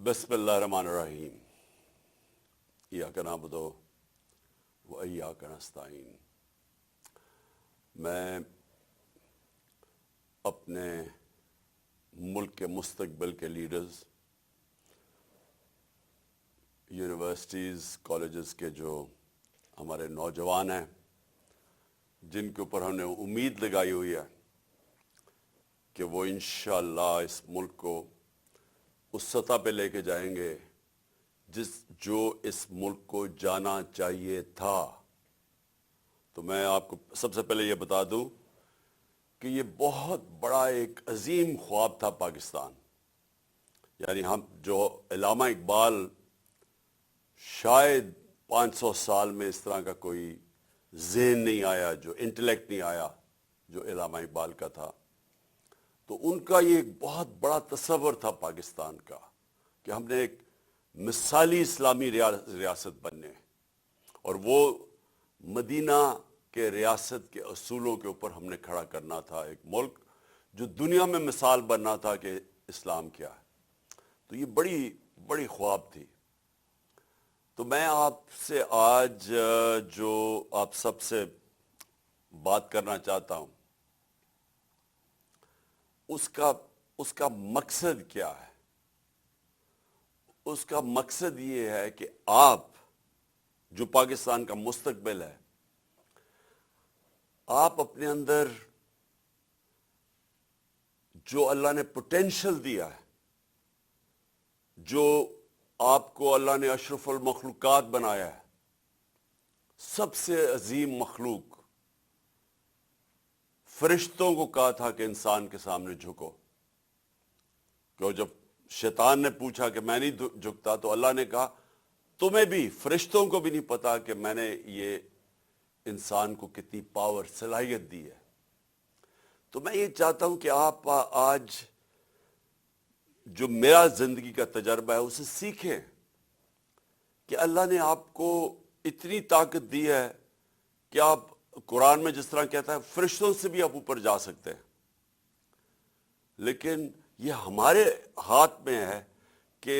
بسم اللہ الرحمن الرحیم ایاک نعبد و ایاک نستعین۔ میں اپنے ملک کے مستقبل کے لیڈرز، یونیورسٹیز، کالجز کے جو ہمارے نوجوان ہیں، جن کے اوپر ہم نے امید لگائی ہوئی ہے کہ وہ انشاءاللہ اس ملک کو اس سطح پہ لے کے جائیں گے جو اس ملک کو جانا چاہیے تھا۔ تو میں آپ کو سب سے پہلے یہ بتا دوں کہ یہ بہت بڑا ایک عظیم خواب تھا پاکستان، یعنی ہم جو علامہ اقبال شاید 500 سال میں اس طرح کا کوئی ذہن نہیں آیا، جو انٹلیکٹ نہیں آیا جو علامہ اقبال کا تھا، تو ان کا یہ ایک بہت بڑا تصور تھا پاکستان کا کہ ہم نے ایک مثالی اسلامی ریاست بننے، اور وہ مدینہ کے ریاست کے اصولوں کے اوپر ہم نے کھڑا کرنا تھا ایک ملک جو دنیا میں مثال بننا تھا کہ اسلام کیا ہے۔ تو یہ بڑی بڑی خواب تھی۔ تو میں آپ سے آج جو آپ سب سے بات کرنا چاہتا ہوں، اس کا مقصد کیا ہے؟ اس کا مقصد یہ ہے کہ آپ جو پاکستان کا مستقبل ہے، آپ اپنے اندر جو اللہ نے پوٹینشل دیا ہے، جو آپ کو اللہ نے اشرف المخلوقات بنایا ہے، سب سے عظیم مخلوق، فرشتوں کو کہا تھا کہ انسان کے سامنے جھکو، کہ جب شیطان نے پوچھا کہ میں نہیں جھکتا، تو اللہ نے کہا تمہیں بھی، فرشتوں کو بھی نہیں پتا کہ میں نے یہ انسان کو کتنی پاور، صلاحیت دی ہے۔ تو میں یہ چاہتا ہوں کہ آپ آج جو میرا زندگی کا تجربہ ہے اسے سیکھیں کہ اللہ نے آپ کو اتنی طاقت دی ہے کہ آپ قرآن میں جس طرح کہتا ہے فرشتوں سے بھی آپ اوپر جا سکتے ہیں، لیکن یہ ہمارے ہاتھ میں ہے کہ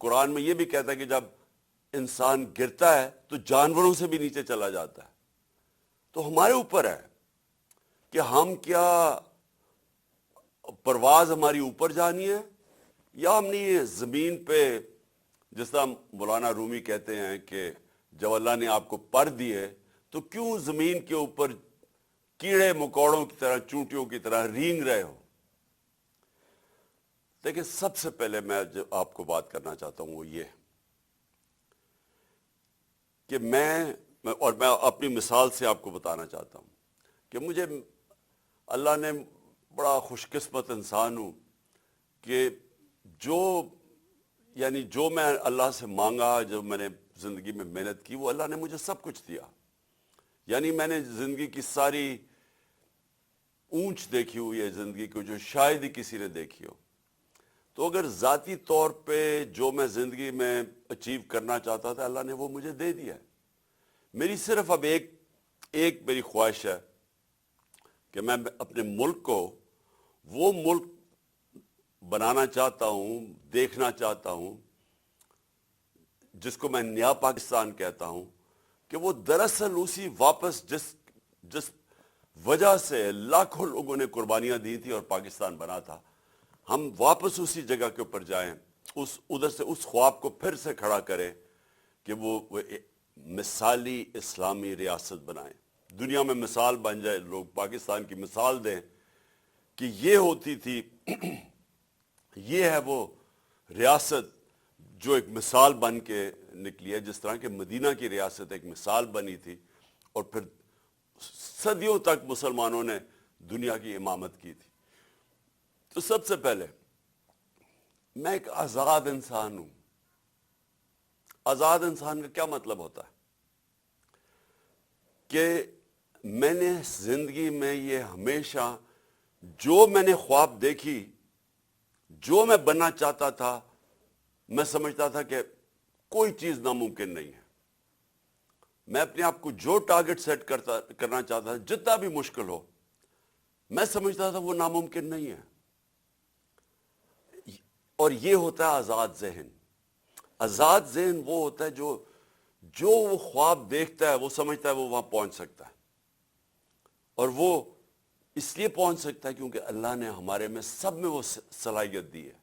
قرآن میں یہ بھی کہتا ہے کہ جب انسان گرتا ہے تو جانوروں سے بھی نیچے چلا جاتا ہے۔ تو ہمارے اوپر ہے کہ ہم کیا پرواز ہماری اوپر جانی ہے، یا ہم نے یہ زمین پہ، جس طرح مولانا رومی کہتے ہیں کہ جب اللہ نے آپ کو پر دیے تو کیوں زمین کے اوپر کیڑے مکوڑوں کی طرح، چونٹیوں کی طرح رینگ رہے ہو؟ لیکن سب سے پہلے میں جو آپ کو بات کرنا چاہتا ہوں وہ یہ کہ میں اپنی مثال سے آپ کو بتانا چاہتا ہوں کہ مجھے اللہ نے بڑا خوش قسمت انسان ہوں کہ جو میں اللہ سے مانگا، جو میں نے زندگی میں محنت کی، وہ اللہ نے مجھے سب کچھ دیا۔ یعنی میں نے زندگی کی ساری اونچ دیکھی ہوئی ہے زندگی کو، جو شاید ہی کسی نے دیکھی ہو۔ تو اگر ذاتی طور پہ جو میں زندگی میں اچیو کرنا چاہتا تھا، اللہ نے وہ مجھے دے دیا ہے۔ میری صرف اب ایک میری خواہش ہے کہ میں اپنے ملک کو وہ ملک بنانا چاہتا ہوں، دیکھنا چاہتا ہوں، جس کو میں نیا پاکستان کہتا ہوں، کہ وہ دراصل اسی واپس جس وجہ سے لاکھوں لوگوں نے قربانیاں دی تھی اور پاکستان بنا تھا، ہم واپس اسی جگہ کے اوپر جائیں، ادھر سے اس خواب کو پھر سے کھڑا کریں کہ وہ مثالی اسلامی ریاست بنائیں، دنیا میں مثال بن جائے، لوگ پاکستان کی مثال دیں کہ یہ ہوتی تھی، یہ ہے وہ ریاست جو ایک مثال بن کے نکلی ہے، جس طرح کہ مدینہ کی ریاست ایک مثال بنی تھی، اور پھر صدیوں تک مسلمانوں نے دنیا کی امامت کی تھی۔ تو سب سے پہلے میں ایک آزاد انسان ہوں۔ آزاد انسان کا کیا مطلب ہوتا ہے؟ کہ میں نے زندگی میں یہ ہمیشہ جو میں نے خواب دیکھی، جو میں بننا چاہتا تھا، میں سمجھتا تھا کہ کوئی چیز ناممکن نہیں ہے۔ میں اپنے آپ کو جو ٹارگٹ سیٹ کرنا چاہتا تھا، جتنا بھی مشکل ہو، میں سمجھتا تھا وہ ناممکن نہیں ہے۔ اور یہ ہوتا ہے آزاد ذہن. آزاد ذہن وہ ہوتا ہے جو وہ خواب دیکھتا ہے وہ سمجھتا ہے وہ وہاں پہنچ سکتا ہے, اور وہ اس لیے پہنچ سکتا ہے کیونکہ اللہ نے ہمارے میں سب میں وہ صلاحیت دی ہے.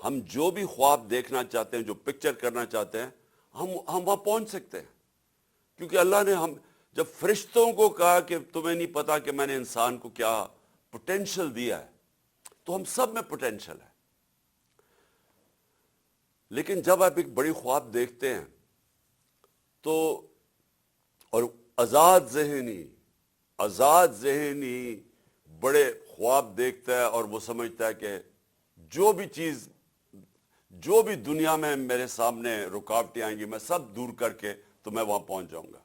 ہم جو بھی خواب دیکھنا چاہتے ہیں, جو پکچر کرنا چاہتے ہیں, ہم وہاں پہنچ سکتے ہیں, کیونکہ اللہ نے جب فرشتوں کو کہا کہ تمہیں نہیں پتا کہ میں نے انسان کو کیا پوٹینشل دیا ہے, تو ہم سب میں پوٹینشل ہے. لیکن جب آپ ایک بڑی خواب دیکھتے ہیں تو, اور آزاد ذہنی بڑے خواب دیکھتا ہے اور وہ سمجھتا ہے کہ جو بھی دنیا میں میرے سامنے رکاوٹیں آئیں گی میں سب دور کر کے تو میں وہاں پہنچ جاؤں گا.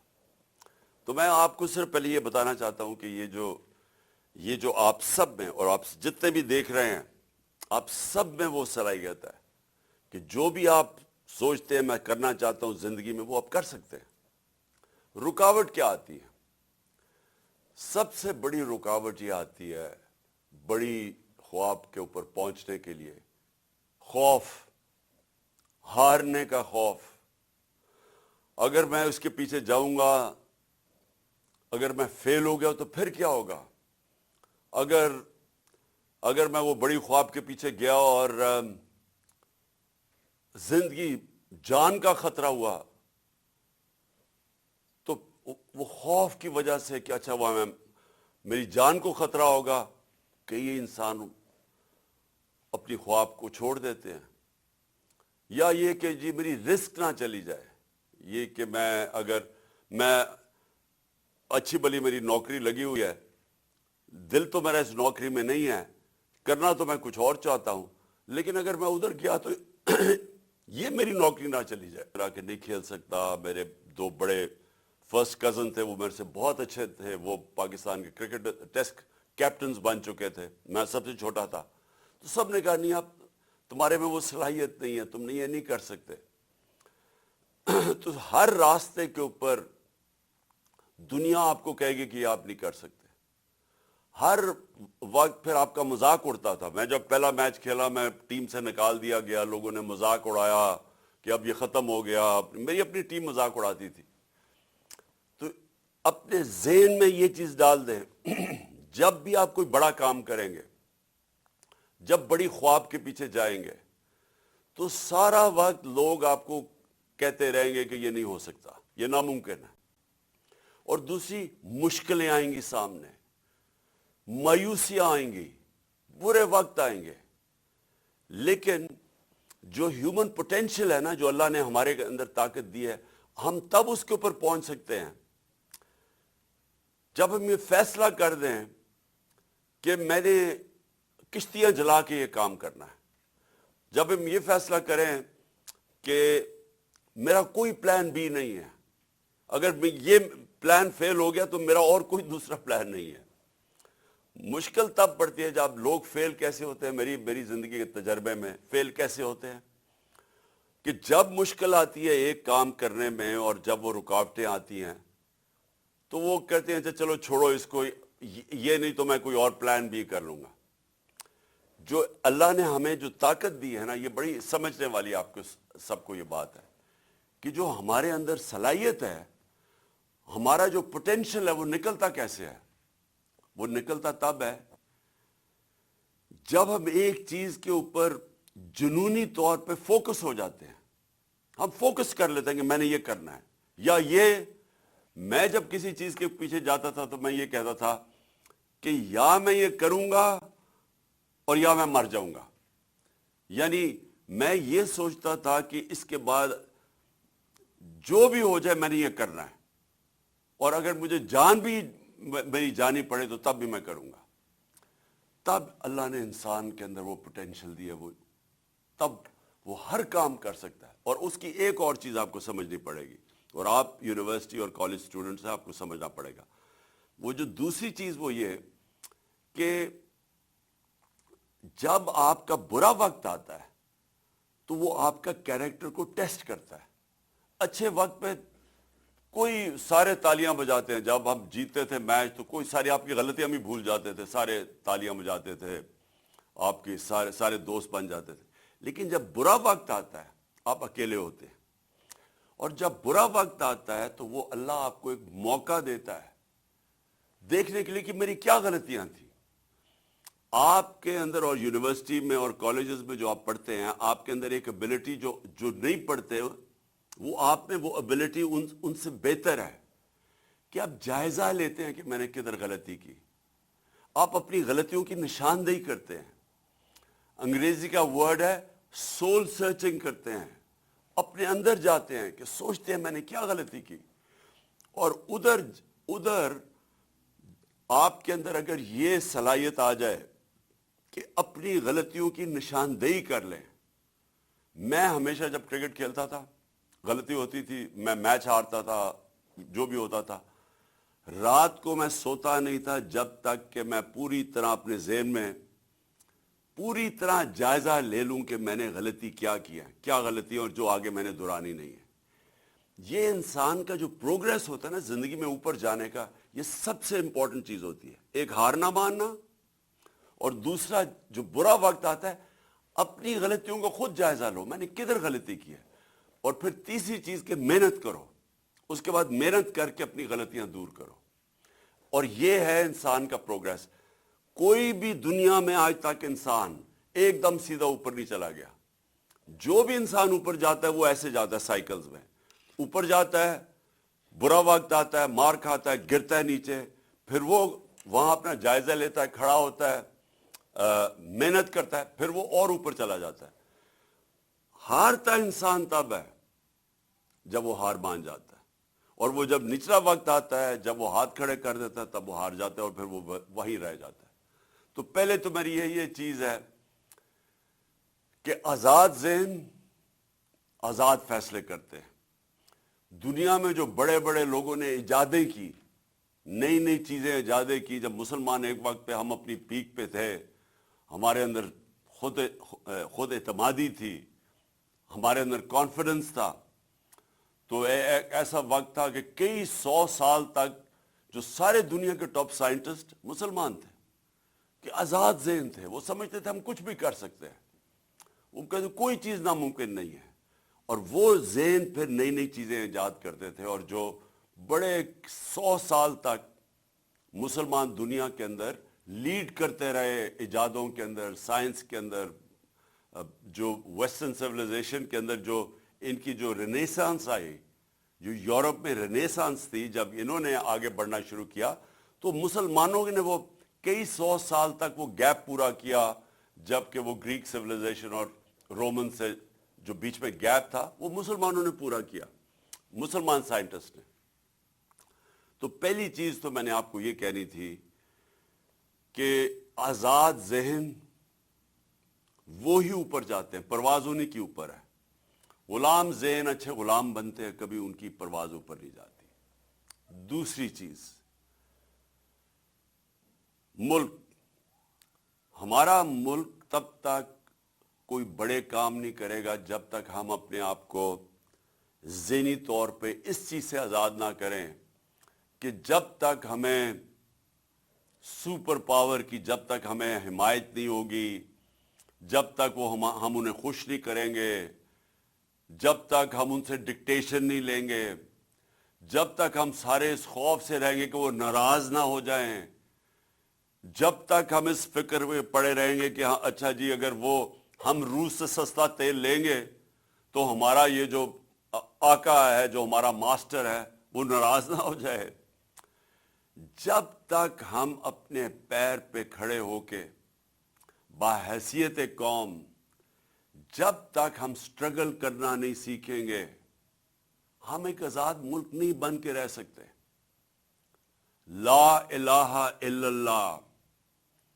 تو میں آپ کو صرف پہلے یہ بتانا چاہتا ہوں کہ یہ جو آپ سب میں, اور آپ جتنے بھی دیکھ رہے ہیں, آپ سب میں وہ صلاحیت ہے کہ جو بھی آپ سوچتے ہیں میں کرنا چاہتا ہوں زندگی میں, وہ آپ کر سکتے ہیں. رکاوٹ کیا آتی ہے؟ سب سے بڑی رکاوٹ یہ آتی ہے بڑی خواب کے اوپر پہنچنے کے لیے, خوف, ہارنے کا خوف. اگر میں اس کے پیچھے جاؤں گا, اگر میں فیل ہو گیا تو پھر کیا ہوگا؟ اگر میں وہ بڑی خواب کے پیچھے گیا اور زندگی جان کا خطرہ ہوا, تو وہ خوف کی وجہ سے کہ اچھا وہ میری جان کو خطرہ ہوگا, کہ یہ انسان اپنی خواب کو چھوڑ دیتے ہیں. یا یہ کہ جی میری رسک نہ چلی جائے, یہ کہ میں اچھی بلی میری نوکری لگی ہوئی ہے, دل تو میرا اس نوکری میں نہیں ہے, کرنا تو میں کچھ اور چاہتا ہوں, لیکن اگر میں ادھر گیا تو یہ میری نوکری نہ چلی جائے کہ نہیں کھیل سکتا. میرے 2 بڑے فرسٹ کزن تھے, وہ میرے سے بہت اچھے تھے, وہ پاکستان کے کرکٹ ٹیسٹ کیپٹنز بن چکے تھے, میں سب سے چھوٹا تھا. تو سب نے کہا نہیں, تمہارے میں وہ صلاحیت نہیں ہے, تم یہ نہیں کر سکتے. تو ہر راستے کے اوپر دنیا آپ کو کہے گی کہ یہ آپ نہیں کر سکتے. ہر وقت پھر آپ کا مذاق اڑتا تھا. میں جب پہلا میچ کھیلا, میں ٹیم سے نکال دیا گیا, لوگوں نے مذاق اڑایا کہ اب یہ ختم ہو گیا. میری اپنی ٹیم مذاق اڑاتی تھی. تو اپنے ذہن میں یہ چیز ڈال دیں, جب بھی آپ کوئی بڑا کام کریں گے, جب بڑی خواب کے پیچھے جائیں گے, تو سارا وقت لوگ آپ کو کہتے رہیں گے کہ یہ نہیں ہو سکتا, یہ ناممکن ہے. اور دوسری مشکلیں آئیں گی سامنے, مایوسیاں آئیں گی, برے وقت آئیں گے. لیکن جو ہیومن پوٹینشل ہے نا, جو اللہ نے ہمارے اندر طاقت دی ہے, ہم تب اس کے اوپر پہنچ سکتے ہیں جب ہم یہ فیصلہ کر دیں کہ میں نے کشتیاں جلا کے یہ کام کرنا ہے. جب ہم یہ فیصلہ کریں کہ میرا کوئی پلان بی نہیں ہے, اگر یہ پلان فیل ہو گیا تو میرا اور کوئی دوسرا پلان نہیں ہے. مشکل تب پڑتی ہے جب لوگ فیل کیسے ہوتے ہیں. میری زندگی کے تجربے میں فیل کیسے ہوتے ہیں کہ جب مشکل آتی ہے ایک کام کرنے میں, اور جب وہ رکاوٹیں آتی ہیں, تو وہ کہتے ہیں چلو چھوڑو اس کو, یہ نہیں تو میں کوئی اور پلان بھی کر لوں گا. جو اللہ نے ہمیں جو طاقت دی ہے نا, یہ بڑی سمجھنے والی آپ کو سب کو یہ بات ہے کہ جو ہمارے اندر صلاحیت ہے, ہمارا جو پوٹینشل ہے, وہ نکلتا کیسے ہے؟ وہ نکلتا تب ہے جب ہم ایک چیز کے اوپر جنونی طور پہ فوکس ہو جاتے ہیں. ہم فوکس کر لیتے ہیں کہ میں نے یہ کرنا ہے, یا میں جب کسی چیز کے پیچھے جاتا تھا تو میں یہ کہتا تھا کہ یا میں یہ کروں گا اور یا میں مر جاؤں گا. یعنی میں یہ سوچتا تھا کہ اس کے بعد جو بھی ہو جائے میں نے یہ کرنا ہے, اور اگر مجھے جان بھی میری جانی پڑے تو تب بھی میں کروں گا. تب اللہ نے انسان کے اندر وہ پوٹینشل دی ہے, تب وہ ہر کام کر سکتا ہے. اور اس کی ایک اور چیز آپ کو سمجھنی پڑے گی, اور آپ یونیورسٹی اور کالج اسٹوڈنٹس ہیں, آپ کو سمجھنا پڑے گا. وہ جو دوسری چیز وہ یہ کہ جب آپ کا برا وقت آتا ہے تو وہ آپ کا کیریکٹر کو ٹیسٹ کرتا ہے. اچھے وقت پہ کوئی سارے تالیاں بجاتے ہیں, جب ہم جیتے تھے میچ تو کوئی ساری آپ کی غلطیاں بھی بھول جاتے تھے, سارے تالیاں بجاتے تھے, آپ کے سارے دوست بن جاتے تھے. لیکن جب برا وقت آتا ہے آپ اکیلے ہوتے ہیں، اور جب برا وقت آتا ہے تو وہ اللہ آپ کو ایک موقع دیتا ہے دیکھنے کے لیے کہ میری کیا غلطیاں تھیں. آپ کے اندر اور یونیورسٹی میں اور کالجز میں جو آپ پڑھتے ہیں، آپ کے اندر ایک ابیلٹی جو نہیں پڑھتے وہ آپ میں وہ ابیلٹی ان سے بہتر ہے کہ آپ جائزہ لیتے ہیں کہ میں نے کدھر غلطی کی. آپ اپنی غلطیوں کی نشاندہی کرتے ہیں. انگریزی کا ورڈ ہے سول سرچنگ کرتے ہیں، اپنے اندر جاتے ہیں کہ سوچتے ہیں میں نے کیا غلطی کی. اور ادھر آپ کے اندر اگر یہ صلاحیت آ جائے کہ اپنی غلطیوں کی نشاندہی کر لیں. میں ہمیشہ جب کرکٹ کھیلتا تھا غلطی ہوتی تھی، میں میچ ہارتا تھا، جو بھی ہوتا تھا، رات کو میں سوتا نہیں تھا جب تک کہ میں پوری طرح اپنے ذہن میں پوری طرح جائزہ لے لوں کہ میں نے غلطی کیا ہے، کیا غلطی اور جو آگے میں نے دہرانی نہیں ہے. یہ انسان کا جو پروگریس ہوتا ہے نا زندگی میں اوپر جانے کا، یہ سب سے امپورٹنٹ چیز ہوتی ہے. ایک ہار نہ ماننا، اور دوسرا جو برا وقت آتا ہے اپنی غلطیوں کو خود جائزہ لو، میں نے کدھر غلطی کی ہے. اور پھر تیسری چیز کہ محنت کرو، اس کے بعد محنت کر کے اپنی غلطیاں دور کرو. اور یہ ہے انسان کا پروگریس. کوئی بھی دنیا میں آج تک انسان ایک دم سیدھا اوپر نہیں چلا گیا. جو بھی انسان اوپر جاتا ہے وہ ایسے جاتا ہے سائیکلز میں. اوپر جاتا ہے، برا وقت آتا ہے، مار کھاتا ہے، گرتا ہے نیچے، پھر وہ وہاں اپنا جائزہ لیتا ہے، کھڑا ہوتا ہے، محنت کرتا ہے، پھر وہ اور اوپر چلا جاتا ہے. ہارتا انسان تب ہے جب وہ ہار مان جاتا ہے، اور وہ جب نچلا وقت آتا ہے، جب وہ ہاتھ کھڑے کر دیتا ہے، تب وہ ہار جاتا ہے اور پھر وہ وہیں رہ جاتا ہے. تو پہلے تو میری یہ چیز ہے کہ آزاد ذہن آزاد فیصلے کرتے ہیں. دنیا میں جو بڑے بڑے لوگوں نے ایجادیں کی، نئی نئی چیزیں ایجادیں کی، جب مسلمان ایک وقت پہ ہم اپنی پیک پہ تھے، ہمارے اندر خود اعتمادی تھی، ہمارے اندر کانفیڈنس تھا، تو ایک ایسا وقت تھا کہ کئی 100 سال تک جو سارے دنیا کے ٹاپ سائنٹسٹ مسلمان تھے، کہ آزاد ذہن تھے. وہ سمجھتے تھے ہم کچھ بھی کر سکتے ہیں، وہ کہتے کوئی چیز ناممکن نہیں ہے. اور وہ ذہن پھر نئی نئی چیزیں ایجاد کرتے تھے، اور جو بڑے 100 سال تک مسلمان دنیا کے اندر لیڈ کرتے رہے ایجادوں کے اندر، سائنس کے اندر، جو ویسٹرن سویلائزیشن کے اندر جو ان کی جو رینیسانس آئی، جو یورپ میں رینیسانس تھی، جب انہوں نے آگے بڑھنا شروع کیا تو مسلمانوں نے وہ کئی 100 سال تک وہ گیپ پورا کیا، جبکہ وہ گریک سویلائزیشن اور رومن سے جو بیچ میں گیپ تھا وہ مسلمانوں نے پورا کیا، مسلمان سائنٹسٹ نے. تو پہلی چیز تو میں نے آپ کو یہ کہنی تھی کہ آزاد ذہن وہی اوپر جاتے ہیں، پرواز انہی کی اوپر ہے. غلام ذہن اچھے غلام بنتے ہیں، کبھی ان کی پرواز اوپر نہیں جاتی. دوسری چیز، ملک، ہمارا ملک تب تک کوئی بڑے کام نہیں کرے گا جب تک ہم اپنے آپ کو ذہنی طور پہ اس چیز سے آزاد نہ کریں کہ جب تک ہمیں سپر پاور کی جب تک ہمیں حمایت نہیں ہوگی، جب تک وہ ہم انہیں خوش نہیں کریں گے، جب تک ہم ان سے ڈکٹیشن نہیں لیں گے، جب تک ہم سارے اس خوف سے رہیں گے کہ وہ ناراض نہ ہو جائیں، جب تک ہم اس فکر میں پڑے رہیں گے کہ ہاں اچھا جی اگر وہ ہم روس سے سستا تیل لیں گے تو ہمارا یہ جو آقا ہے، جو ہمارا ماسٹر ہے، وہ ناراض نہ ہو جائے. جب تک ہم اپنے پیر پہ کھڑے ہو کے باحیثیت قوم، جب تک ہم سٹرگل کرنا نہیں سیکھیں گے، ہم ایک آزاد ملک نہیں بن کے رہ سکتے. لا الہ الا اللہ،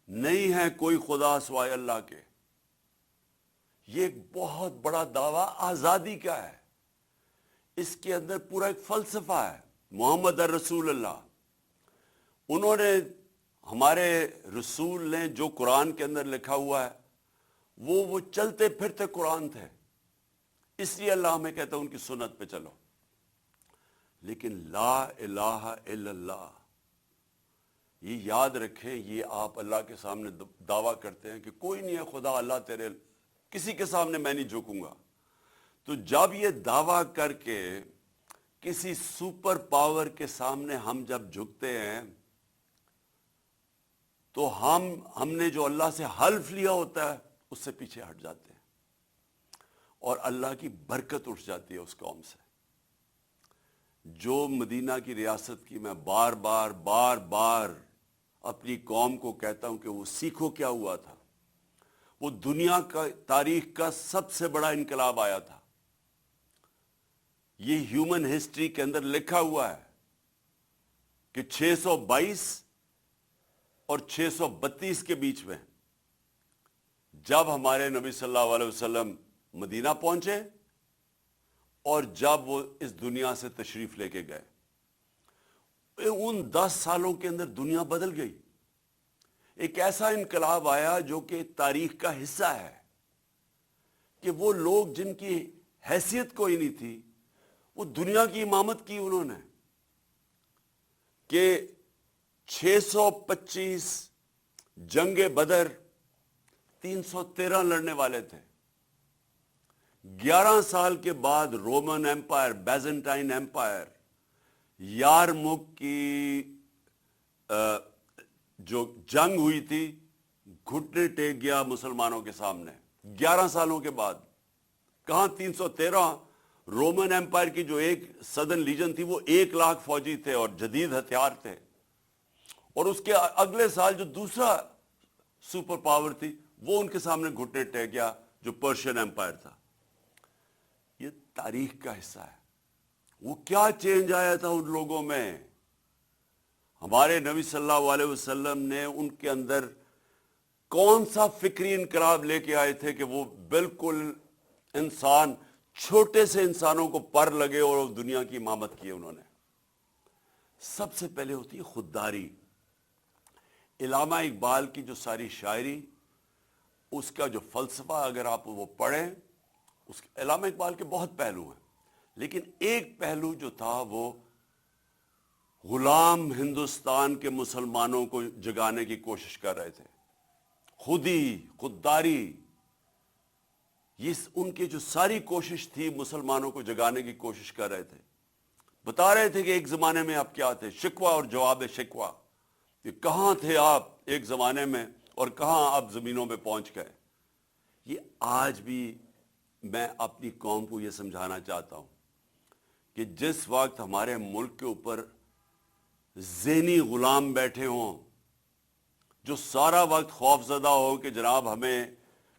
نہیں ہے کوئی خدا سوائے اللہ کے. یہ ایک بہت بڑا دعویٰ آزادی کا ہے. اس کے اندر پورا ایک فلسفہ ہے. محمد الرسول اللہ، انہوں نے، ہمارے رسول نے جو قرآن کے اندر لکھا ہوا ہے وہ چلتے پھرتے قرآن تھے، اس لیے اللہ ہمیں کہتا ہے ان کی سنت پہ چلو. لیکن لا الہ الا اللہ، یہ یاد رکھیں، یہ آپ اللہ کے سامنے دعویٰ کرتے ہیں کہ کوئی نہیں ہے خدا، اللہ تیرے کسی کے سامنے میں نہیں جھکوں گا۔ تو جب یہ دعویٰ کر کے کسی سپر پاور کے سامنے ہم جب جھکتے ہیں تو ہم نے جو اللہ سے حلف لیا ہوتا ہے اس سے پیچھے ہٹ جاتے ہیں، اور اللہ کی برکت اٹھ جاتی ہے اس قوم سے۔ جو مدینہ کی ریاست کی میں بار بار اپنی قوم کو کہتا ہوں کہ وہ سیکھو کیا ہوا تھا، وہ دنیا کا تاریخ کا سب سے بڑا انقلاب آیا تھا۔ یہ ہیومن ہسٹری کے اندر لکھا ہوا ہے کہ 622 اور 632 کے بیچ میں جب ہمارے نبی صلی اللہ علیہ وسلم مدینہ پہنچے اور جب وہ اس دنیا سے تشریف لے کے گئے، ان 10 سالوں کے اندر دنیا بدل گئی۔ ایک ایسا انقلاب آیا جو کہ تاریخ کا حصہ ہے، کہ وہ لوگ جن کی حیثیت کوئی نہیں تھی وہ دنیا کی امامت کی انہوں نے، کہ 625 جنگ بدر 313 لڑنے والے تھے، 11 سال کے بعد رومن ایمپائر، بیزنٹائن ایمپائر، یارمک کی جو جنگ ہوئی تھی، گھٹنے ٹیک گیا مسلمانوں کے سامنے 11 سالوں کے بعد۔ کہاں 313، رومن ایمپائر کی جو ایک سدن لیجن تھی وہ 1 لاکھ فوجی تھے اور جدید ہتھیار تھے، اور اس کے اگلے سال جو دوسرا سپر پاور تھی وہ ان کے سامنے گھٹنے ٹیک گیا، جو پرشین ایمپائر تھا۔ یہ تاریخ کا حصہ ہے۔ وہ کیا چینج آیا تھا ان لوگوں میں؟ ہمارے نبی صلی اللہ علیہ وسلم نے ان کے اندر کون سا فکری انقلاب لے کے آئے تھے کہ وہ بالکل انسان، چھوٹے سے انسانوں کو پر لگے اور دنیا کی امامت کی انہوں نے۔ سب سے پہلے ہوتی ہے خودداری۔ علامہ اقبال کی جو ساری شاعری، اس کا جو فلسفہ اگر آپ وہ پڑھیں، علامہ اقبال کے بہت پہلو ہیں، لیکن ایک پہلو جو تھا وہ غلام ہندوستان کے مسلمانوں کو جگانے کی کوشش کر رہے تھے۔ خودداری، یہ ان کی جو ساری کوشش تھی مسلمانوں کو جگانے کی کوشش کر رہے تھے۔ بتا رہے تھے کہ ایک زمانے میں آپ کیا تھے، شکوہ اور جواب شکوہ، کہ کہاں تھے آپ ایک زمانے میں اور کہاں آپ زمینوں پہ پہنچ گئے۔ یہ آج بھی میں اپنی قوم کو یہ سمجھانا چاہتا ہوں کہ جس وقت ہمارے ملک کے اوپر ذہنی غلام بیٹھے ہوں، جو سارا وقت خوف زدہ ہو کہ جناب ہمیں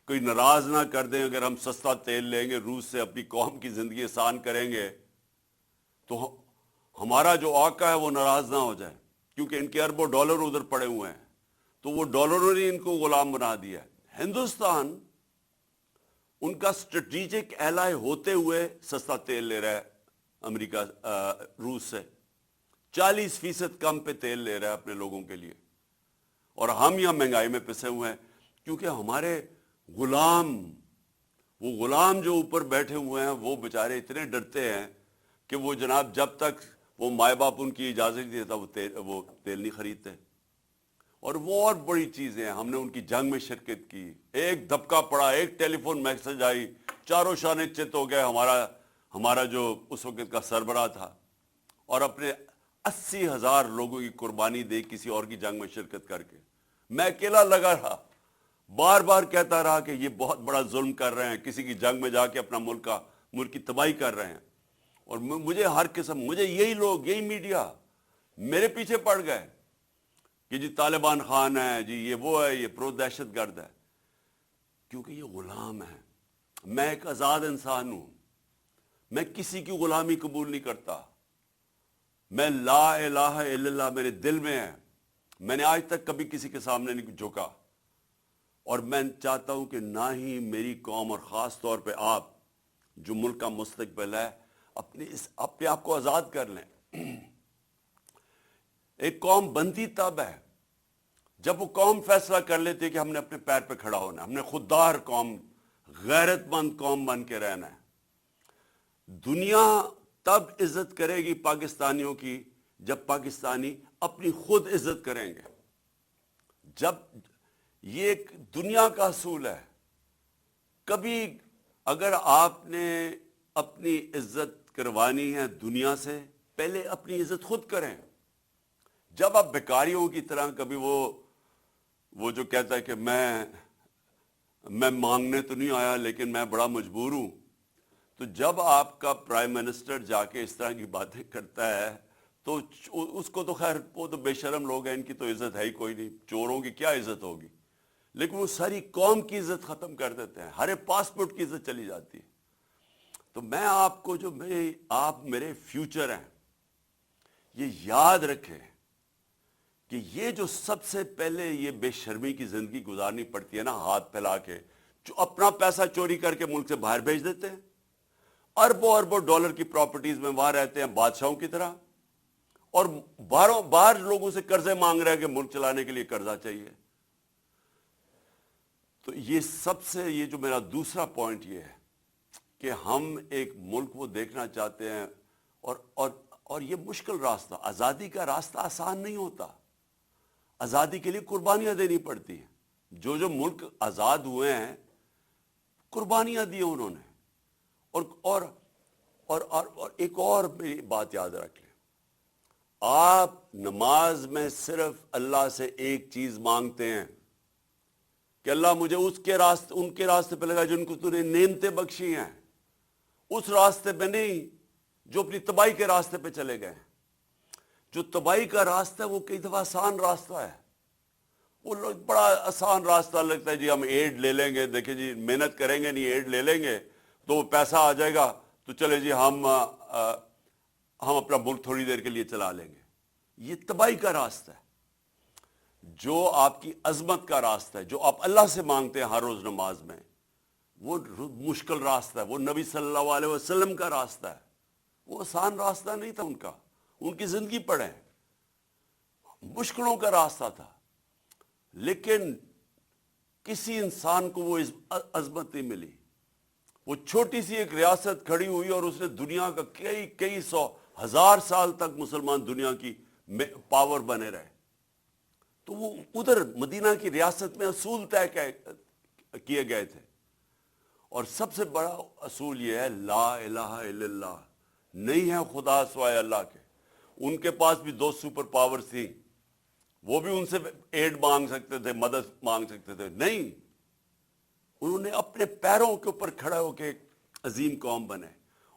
کوئی ناراض نہ کر دیں اگر ہم سستا تیل لیں گے روس سے، اپنی قوم کی زندگی آسان کریں گے، تو ہمارا جو آقا ہے وہ ناراض نہ ہو جائے، کیونکہ ان کے اربوں ڈالر ادھر پڑے ہوئے ہیں، تو وہ ڈالروں نے ان کو غلام بنا دیا ہے۔ ہندوستان ان کا اسٹریٹجک ایلائی ہوتے ہوئے سستا تیل لے رہا ہے امریکہ، روس سے 40% کم پہ تیل لے رہا ہے اپنے لوگوں کے لیے، اور ہم یہاں مہنگائی میں پسے ہوئے ہیں، کیونکہ ہمارے وہ غلام جو اوپر بیٹھے ہوئے ہیں وہ بیچارے اتنے ڈرتے ہیں کہ وہ جناب جب تک وہ مائے باپ ان کی اجازت نہیں دیتا وہ تیل نہیں خریدتے۔ اور وہ اور بڑی چیزیں ہیں، ہم نے ان کی جنگ میں شرکت کی، ایک دھبکا پڑا، ایک ٹیلی فون میسج آئی، چاروں شانے چت ہو گئے ہمارا جو اس وقت کا سربراہ تھا، اور اپنے 80,000 لوگوں کی قربانی دے کسی اور کی جنگ میں شرکت کر کے۔ میں اکیلا لگا رہا، بار بار کہتا رہا کہ یہ بہت بڑا ظلم کر رہے ہیں، کسی کی جنگ میں جا کے اپنا ملک کی تباہی کر رہے ہیں، اور مجھے یہی لوگ، یہی میڈیا میرے پیچھے پڑ گئے کہ جی طالبان خان ہے، جی یہ وہ ہے، یہ پرو دہشت گرد ہے، کیونکہ یہ غلام ہے۔ میں ایک آزاد انسان ہوں، میں کسی کی غلامی قبول نہیں کرتا۔ میں لا الہ الا اللہ میرے دل میں ہے، میں نے آج تک کبھی کسی کے سامنے نہیں جھکا، اور میں چاہتا ہوں کہ نہ ہی میری قوم، اور خاص طور پہ آپ جو ملک کا مستقبل ہے، اپنے آپ کو آزاد کر لیں۔ ایک قوم بنتی تب ہے جب وہ قوم فیصلہ کر لیتی ہے کہ ہم نے اپنے پیر پہ کھڑا ہونا ہے، ہم نے خوددار قوم، غیرت مند قوم بن کے رہنا ہے۔ دنیا تب عزت کرے گی پاکستانیوں کی جب پاکستانی اپنی خود عزت کریں گے۔ جب یہ ایک دنیا کا اصول ہے، کبھی اگر آپ نے اپنی عزت کروانی ہے دنیا سے، پہلے اپنی عزت خود کریں. جب آپ بیکاریوں کی طرح کبھی وہ جو کہتا ہے کہ میں مانگنے تو نہیں آیا لیکن میں بڑا مجبور ہوں، تو جب آپ کا پرائم منسٹر جا کے اس طرح کی باتیں کرتا ہے تو اس کو تو خیر وہ تو بے شرم لوگ ہیں، ان کی تو عزت ہے ہی کوئی نہیں، چوروں کی کیا عزت ہوگی، لیکن وہ ساری قوم کی عزت ختم کر دیتے ہیں، ہر پاسپورٹ کی عزت چلی جاتی ہے. تو میں آپ کو جو آپ میرے فیوچر ہیں، یہ یاد رکھیں کہ یہ جو سب سے پہلے یہ بے شرمی کی زندگی گزارنی پڑتی ہے نا، ہاتھ پھیلا کے، جو اپنا پیسہ چوری کر کے ملک سے باہر بھیج دیتے ہیں، اربوں اربوں ڈالر کی پراپرٹیز میں وہاں رہتے ہیں بادشاہوں کی طرح، اور باہر لوگوں سے قرضے مانگ رہے ہیں کہ ملک چلانے کے لیے قرضہ چاہیے. تو یہ جو میرا دوسرا پوائنٹ یہ ہے کہ ہم ایک ملک وہ دیکھنا چاہتے ہیں، اور یہ مشکل راستہ، آزادی کا راستہ آسان نہیں ہوتا، آزادی کے لیے قربانیاں دینی پڑتی ہیں. جو ملک آزاد ہوئے ہیں قربانیاں دی انہوں نے. اور ایک اور میری بات یاد رکھ لیں، آپ نماز میں صرف اللہ سے ایک چیز مانگتے ہیں کہ اللہ مجھے ان کے راستے پہ لگا جن کو تو نے نعمتیں بخشی ہیں، اس راستے پہ نہیں جو اپنی تباہی کے راستے پہ چلے گئے. جو تباہی کا راستہ ہے وہ کئی دفعہ آسان راستہ ہے، وہ لوگ بڑا آسان راستہ لگتا ہے، جی ہم ایڈ لے لیں گے، دیکھیں جی محنت کریں گے نہیں، ایڈ لے لیں گے تو وہ پیسہ آ جائے گا تو چلے جی ہم اپنا ملک تھوڑی دیر کے لیے چلا لیں گے. یہ تباہی کا راستہ ہے. جو آپ کی عظمت کا راستہ ہے، جو آپ اللہ سے مانگتے ہیں ہر روز نماز میں، وہ مشکل راستہ ہے، وہ نبی صلی اللہ علیہ وسلم کا راستہ ہے. وہ آسان راستہ نہیں تھا ان کی زندگی پڑھیں، مشکلوں کا راستہ تھا، لیکن کسی انسان کو وہ عظمت نہیں ملی. وہ چھوٹی سی ایک ریاست کھڑی ہوئی اور اس نے دنیا کا کئی سو ہزار سال تک مسلمان دنیا کی پاور بنے رہے. تو وہ ادھر مدینہ کی ریاست میں اصول طے کیے گئے تھے، اور سب سے بڑا اصول یہ ہے لا الہ الا اللہ، نہیں ہے خدا سوائے اللہ کے. ان کے پاس بھی 2 سپر پاور تھیں، وہ بھی ان سے ایڈ مانگ سکتے تھے، مدد مانگ سکتے تھے، نہیں، انہوں نے اپنے پیروں کے اوپر کھڑا ہو کے ایک عظیم قوم بنے.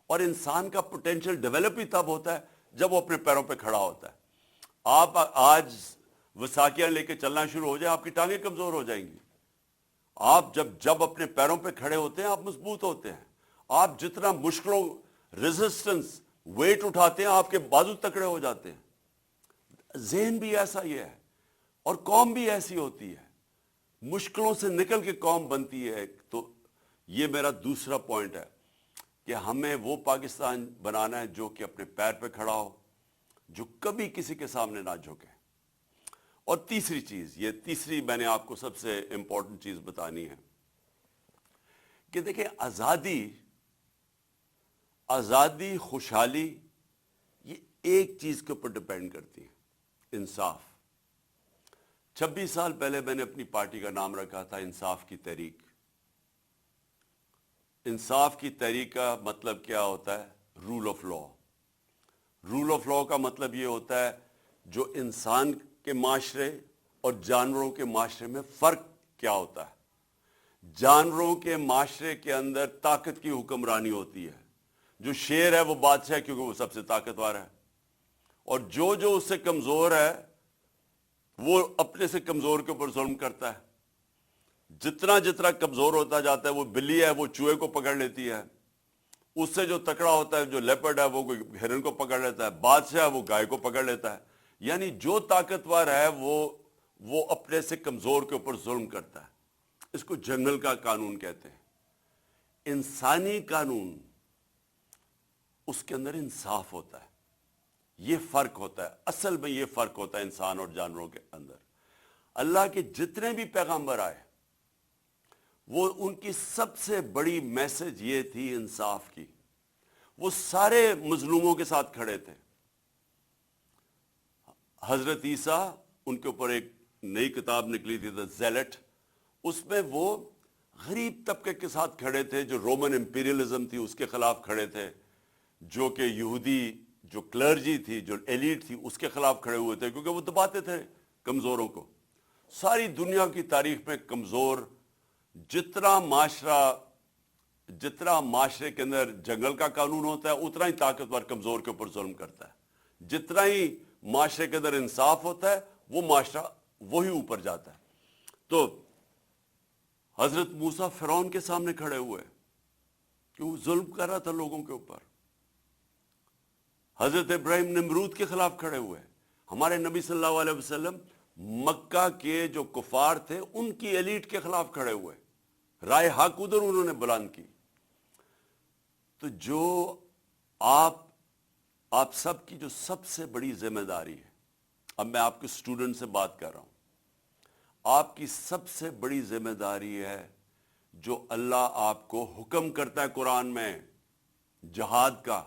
اور انسان کا پوٹینشیل ڈیولپ ہی تب ہوتا ہے جب وہ اپنے پیروں پہ کھڑا ہوتا ہے. آپ آج وساکیاں لے کے چلنا شروع ہو جائے، آپ کی ٹانگیں کمزور ہو جائیں گی. آپ جب اپنے پیروں پہ کھڑے ہوتے ہیں آپ مضبوط ہوتے ہیں. آپ جتنا مشکلوں ریزسٹنس ویٹ اٹھاتے ہیں آپ کے بازو تکڑے ہو جاتے ہیں. ذہن بھی ایسا ہی ہے اور قوم بھی ایسی ہوتی ہے، مشکلوں سے نکل کے قوم بنتی ہے. تو یہ میرا دوسرا پوائنٹ ہے کہ ہمیں وہ پاکستان بنانا ہے جو کہ اپنے پیر پہ کھڑا ہو، جو کبھی کسی کے سامنے نہ جھکے. اور تیسری چیز، یہ تیسری میں نے آپ کو سب سے امپورٹنٹ چیز بتانی ہے کہ دیکھیں آزادی خوشحالی یہ ایک چیز کے اوپر ڈپینڈ کرتی ہے، انصاف. 26 سال پہلے میں نے اپنی پارٹی کا نام رکھا تھا انصاف کی تحریک. انصاف کی تحریک کا مطلب کیا ہوتا ہے؟ Rule of law. Rule of law کا مطلب یہ ہوتا ہے جو انسان کے معاشرے اور جانوروں کے معاشرے میں فرق کیا ہوتا ہے. جانوروں کے معاشرے کے اندر طاقت کی حکمرانی ہوتی ہے. جو شیر ہے وہ بادشاہ ہے کیونکہ وہ سب سے طاقتور ہے، اور جو اس سے کمزور ہے وہ اپنے سے کمزور کے اوپر ظلم کرتا ہے. جتنا کمزور ہوتا جاتا ہے، وہ بلی ہے وہ چوہے کو پکڑ لیتی ہے، اس سے جو تکڑا ہوتا ہے جو لیپرڈ ہے وہ ہرن کو پکڑ لیتا ہے، بادشاہ وہ گائے کو پکڑ لیتا ہے. یعنی جو طاقتور ہے وہ اپنے سے کمزور کے اوپر ظلم کرتا ہے. اس کو جنگل کا قانون کہتے ہیں. انسانی قانون اس کے اندر انصاف ہوتا ہے. یہ فرق ہوتا ہے، اصل میں یہ فرق ہوتا ہے انسان اور جانوروں کے اندر. اللہ کے جتنے بھی پیغمبر آئے وہ ان کی سب سے بڑی میسج یہ تھی انصاف کی. وہ سارے مظلوموں کے ساتھ کھڑے تھے. حضرت عیسیٰ، ان کے اوپر ایک نئی کتاب نکلی تھی دا زیلٹ، اس میں وہ غریب طبقے کے ساتھ کھڑے تھے، جو رومن امپیریلزم تھی اس کے خلاف کھڑے تھے، جو کہ یہودی جو کلرجی تھی، جو ایلیٹ تھی، اس کے خلاف کھڑے ہوئے تھے، کیونکہ وہ دباتے تھے کمزوروں کو۔ ساری دنیا کی تاریخ میں کمزور جتنا معاشرے کے اندر جنگل کا قانون ہوتا ہے، اتنا ہی طاقتور کمزور کے اوپر ظلم کرتا ہے۔ جتنا ہی معاشرے کے اندر انصاف ہوتا ہے، وہ معاشرہ وہی اوپر جاتا ہے۔ تو حضرت موسیٰ فرعون کے سامنے کھڑے ہوئے کہ وہ ظلم کر رہا تھا لوگوں کے اوپر۔ حضرت ابراہیم نمرود کے خلاف کھڑے ہوئے۔ ہمارے نبی صلی اللہ علیہ وسلم مکہ کے جو کفار تھے ان کی ایلیٹ کے خلاف کھڑے ہوئے، رائے حق ادھر انہوں نے بلند کی۔ تو جو آپ سب کی جو سب سے بڑی ذمہ داری ہے، اب میں آپ کے اسٹوڈنٹ سے بات کر رہا ہوں، آپ کی سب سے بڑی ذمہ داری ہے جو اللہ آپ کو حکم کرتا ہے قرآن میں، جہاد کا۔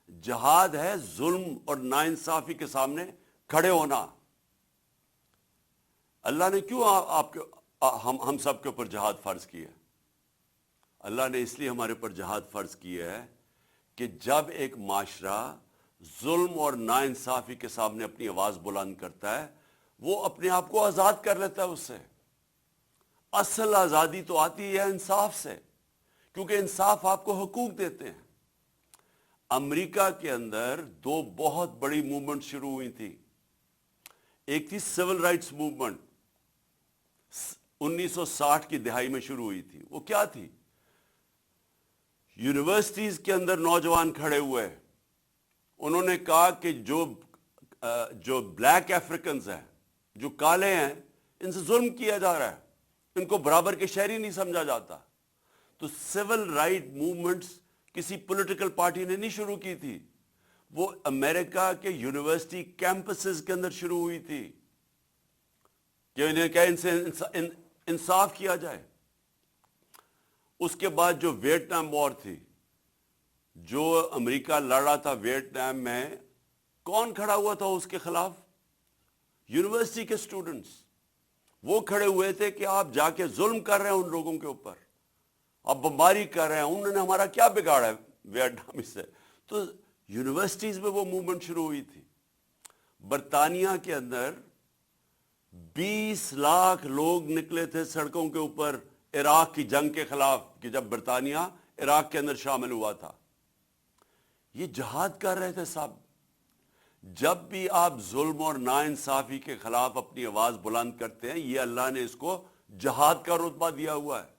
جہاد ہے ظلم اور ناانصافی کے سامنے کھڑے ہونا۔ اللہ نے کیوں ہم سب کے اوپر جہاد فرض کیا ہے؟ اللہ نے اس لیے ہمارے اوپر جہاد فرض کیا ہے کہ جب ایک معاشرہ ظلم اور ناانصافی کے سامنے اپنی آواز بلند کرتا ہے، وہ اپنے آپ کو آزاد کر لیتا ہے اس سے۔ اصل آزادی تو آتی ہے انصاف سے، کیونکہ انصاف آپ کو حقوق دیتے ہیں۔ امریکہ کے اندر دو بہت بڑی موومنٹ شروع ہوئی تھی۔ ایک تھی سول رائٹس موومنٹ، 1960 کی دہائی میں شروع ہوئی تھی۔ وہ کیا تھی؟ یونیورسٹیز کے اندر نوجوان کھڑے ہوئے، انہوں نے کہا کہ جو بلیک افریکنز ہیں، جو کالے ہیں، ان سے ظلم کیا جا رہا ہے، ان کو برابر کے شہری نہیں سمجھا جاتا۔ تو سول رائٹ موومنٹس کسی پولیٹیکل پارٹی نے نہیں شروع کی تھی، وہ امریکہ کے یونیورسٹی کیمپسز کے اندر شروع ہوئی تھی کہ انہیں کیا ان سے انصاف کیا جائے۔ اس کے بعد جو ویتنام وار تھی، جو امریکہ لڑ رہا تھا ویتنام میں، کون کھڑا ہوا تھا اس کے خلاف؟ یونیورسٹی کے سٹوڈنٹس۔ وہ کھڑے ہوئے تھے کہ آپ جا کے ظلم کر رہے ہیں ان لوگوں کے اوپر، آپ بمباری کر رہے ہیں، انہوں نے ہمارا کیا بگاڑا ہے ویتنام سے۔ تو یونیورسٹیز میں وہ موومنٹ شروع ہوئی تھی۔ برطانیہ کے اندر 20 لاکھ لوگ نکلے تھے سڑکوں کے اوپر عراق کی جنگ کے خلاف، کہ جب برطانیہ عراق کے اندر شامل ہوا تھا۔ یہ جہاد کر رہے تھے سب۔ جب بھی آپ ظلم اور ناانصافی کے خلاف اپنی آواز بلند کرتے ہیں، یہ اللہ نے اس کو جہاد کا رتبہ دیا ہوا ہے۔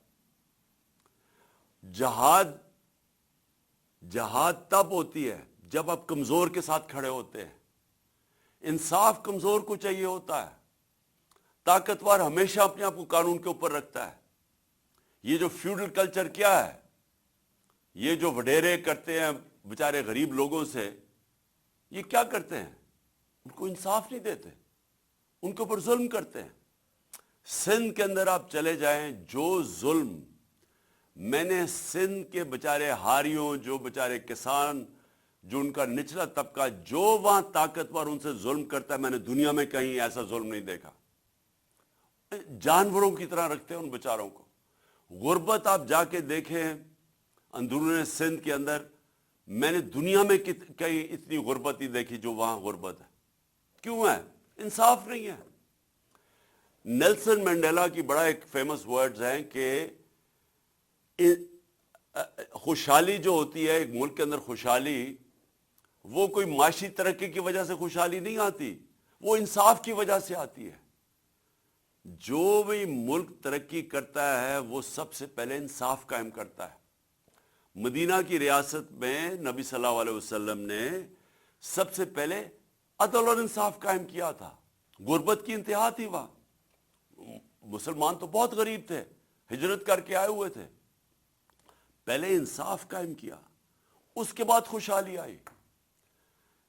جہاد تب ہوتی ہے جب آپ کمزور کے ساتھ کھڑے ہوتے ہیں۔ انصاف کمزور کو چاہیے ہوتا ہے، طاقتور ہمیشہ اپنے آپ کو قانون کے اوپر رکھتا ہے۔ یہ جو فیوڈل کلچر کیا ہے، یہ جو وڈیرے کرتے ہیں بیچارے غریب لوگوں سے، یہ کیا کرتے ہیں؟ ان کو انصاف نہیں دیتے، ان کے اوپر ظلم کرتے ہیں۔ سندھ کے اندر آپ چلے جائیں، جو ظلم میں نے سندھ کے بیچارے ہاریوں، جو بیچارے کسان، جو ان کا نچلا طبقہ، جو وہاں طاقتور ان سے ظلم کرتا ہے، میں نے دنیا میں کہیں ایسا ظلم نہیں دیکھا۔ جانوروں کی طرح رکھتے ہیں ان بیچاروں کو۔ غربت آپ جا کے دیکھیں اندرون سندھ کے اندر، میں نے دنیا میں کہیں اتنی غربت ہی دیکھی جو وہاں غربت ہے۔ کیوں ہے؟ انصاف نہیں ہے۔ نیلسن منڈیلا کی بڑا ایک فیمس ورڈز ہیں کہ خوشحالی جو ہوتی ہے ایک ملک کے اندر، خوشحالی وہ کوئی معاشی ترقی کی وجہ سے خوشحالی نہیں آتی، وہ انصاف کی وجہ سے آتی ہے۔ جو بھی ملک ترقی کرتا ہے وہ سب سے پہلے انصاف قائم کرتا ہے۔ مدینہ کی ریاست میں نبی صلی اللہ علیہ وسلم نے سب سے پہلے عدل اور انصاف قائم کیا تھا۔ غربت کی انتہا تھی وہاں، مسلمان تو بہت غریب تھے، ہجرت کر کے آئے ہوئے تھے۔ پہلے انصاف قائم کیا، اس کے بعد خوشحالی آئی۔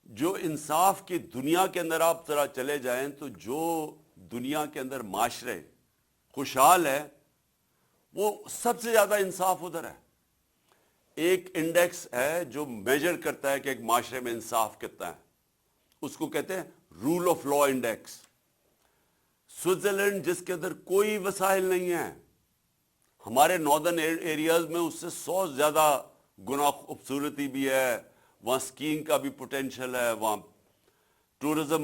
جو انصاف کی دنیا کے اندر آپ ذرا چلے جائیں تو جو دنیا کے اندر معاشرے خوشحال ہے، وہ سب سے زیادہ انصاف ادھر ہے۔ ایک انڈیکس ہے جو میجر کرتا ہے کہ ایک معاشرے میں انصاف کتنا ہے، اس کو کہتے ہیں rule of law index. Switzerland جس کے اندر کوئی وسائل نہیں ہیں، ہمارے ناردرن ایریاز میں اس سے 100 زیادہ گنا خوبصورتی بھی ہے، وہاں سکینگ کا بھی پوٹینشیل ہے، وہاں ٹورزم